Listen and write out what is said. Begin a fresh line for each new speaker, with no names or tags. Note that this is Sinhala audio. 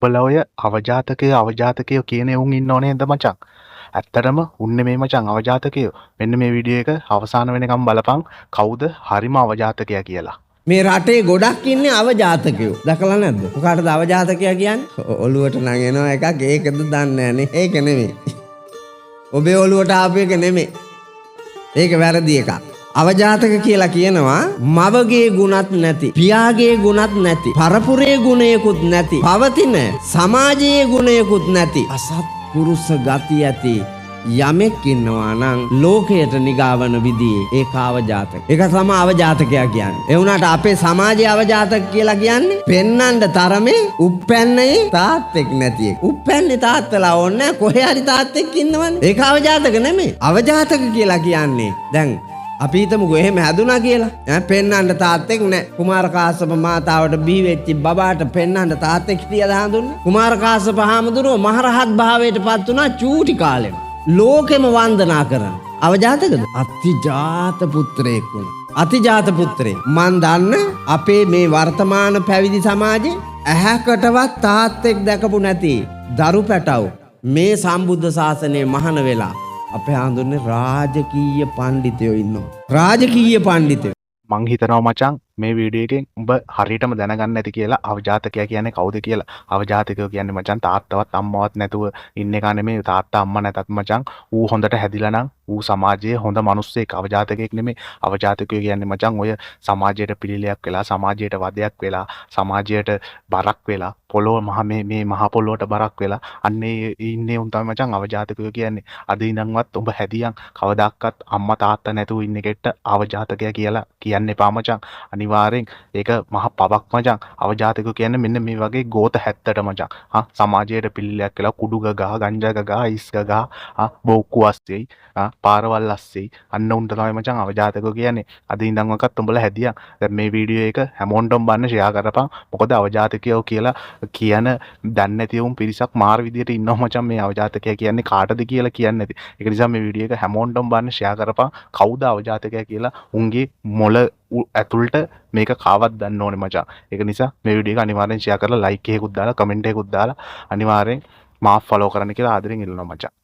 උඹලා ඔය අවජාතකයෝ කියන එවුන් ඉන්නව නේද මචං? ඇත්තටම උන්නේ මේ මචං අවජාතකයෝ. මෙන්න මේ වීඩියෝ එක අවසාන වෙනකම් බලපන් කවුද හරිම අවජාතකයා කියලා.
මේ රටේ ගොඩක් ඉන්නේ අවජාතකයෝ. දැකලා නැද්ද? මොකටද අවජාතකයා කියන්නේ? ඔළුවට නගිනවා එකක් ඒකද දන්නේ නැහනේ. ඒක නෙමෙයි. ඔබේ ඔළුවට ආපු එක නෙමෙයි. ඒක වැරදි එකක්. අවජාතක කියලා කියනවා මවගේ ගුණත් නැති, පියාගේ ගුණත් නැති, පරපුරේ ගුණයකුත් නැති, පවතින සමාජයේ ගුණයකුත් නැති අසත්පුරුෂ ගති ඇති යමෙක් ඉන්නවා නම් ලෝකයට නිගාවන විදිහේ ඒක අවජාතක. ඒක තමයි අවජාතකයා කියන්නේ. ඒ වුණාට අපේ සමාජයේ අවජාතක කියලා කියන්නේ පෙන්නන්න තරමේ උප්පැන්නේ තාත්තෙක් නැති එක. උප්පැන්නේ තාත්තලා ඕනේ කොහේ හරි තාත්තෙක් ඉන්නවනේ. ඒක අවජාතක නෙමෙයි. අවජාතක කියලා කියන්නේ දැන් අපි හිතමුකෝ එහෙම හැදුනා කියලා. පෙන්නන්න තාත්තෙක් නැහැ. කුමාර කාශ්‍යප මාතාවට බිහි වෙච්ච බබාට පෙන්නන්න තාත්තෙක් හිටියද හඳුන්නේ? කුමාර කාශ්‍යප හාමුදුරුවෝ මහරහත් භාවයට පත් වුණා චූටි කාලෙම. ලෝකෙම වන්දනා කරන අවජාතකද? අතිජාත පුත්‍රයෙක් වුණා. අතිජාත පුත්‍රයෙක්. මන් දන්න අපේ මේ වර්තමාන පැවිදි සමාජයේ ඇහැකටවත් තාත්තෙක් දැකපු නැති දරු පැටව මේ සම්බුද්ධ ශාසනයේ මහාන වෙලා අපේ හඳුන්නේ රාජකීය පඬිතුයෝ ඉන්නවා. රාජකීය පඬිතුයෝ.
මං හිතනවා මචං මේ වීඩියෝ එකෙන් උඹ හරියටම දැනගන්න ඇති කියලා අවජාතකයා කියන්නේ කවුද කියලා. අවජාතකයෝ කියන්නේ මචං තාත්තවත් අම්මවත් නැතුව ඉන්න එක නෙමෙයි. තාත්තා අම්මා නැතත් මචං ඌ හොඳට හැදිලා නම් ඌ සමාජයේ හොඳ මිනිස්සෙක්. අවජාතකයෙක් නෙමෙයි. අවජාතකයෝ කියන්නේ මචං ඔය සමාජයට පිළිලයක් වෙලා, සමාජයට වදයක් වෙලා, සමාජයට බරක් වෙලා, පොළොව මේ මහ පොළොවට බරක් වෙලා අන්නේ ඉන්නේ උන් තමයි මචං අවජාතකයෝ කියන්නේ. අද ඉඳන්වත් උඹ හැදියන් කවදාවත් අම්මා තාත්තා නැතුව ඉන්න කෙට්ට අවජාතකයා කියලා කියන්න එපා මචං. අනිවාර්යෙන් ඒක මහ පවක් මචං. අවජාතකයෝ කියන්නේ මෙන්න මේ වගේ ගෝත 70ට මචං. සමාජයට පිළිලයක් වෙලා කුඩු ගගහ, ගංජා ගගහ, ඉස් ගගහ, බෝක්කු අස්සෙයි, පාරවල් අස්සෙයි අන්න උන්ට තමයි මචං අවජාතකයෝ කියන්නේ. අද ඉඳන්වත් උඹලා හැදියන්. දැන් මේ වීඩියෝ එක හැමෝටම බලන්න ෂෙයා කරපන්. මොකද අවජාතකයෝ කියලා කියන දන්නේ නැති උන් පිරිසක් මාර විදියට ඉන්නවා මචං. මේ අවජාතකයා කියන්නේ කාටද කියලා කියන්නේ නැති. ඒක නිසා මේ වීඩියෝ එක හැමෝටම බලන්න ෂෙයා කරපන්. කවුද අවජාතකයා කියලා උන්ගේ මොළ ඇතුළට මේක කාවත් දන්න ඕනේ මචං. ඒක නිසා මේ වීඩියෝ එක අනිවාර්යෙන් ෂෙයා කරලා ලයික් එකකුත් දාලා කමෙන්ට් එකකුත් දාලා අනිවාර්යෙන් මාව ෆලෝ කරන්න කියලා ආදරෙන් ඉල්ලනවා මචං.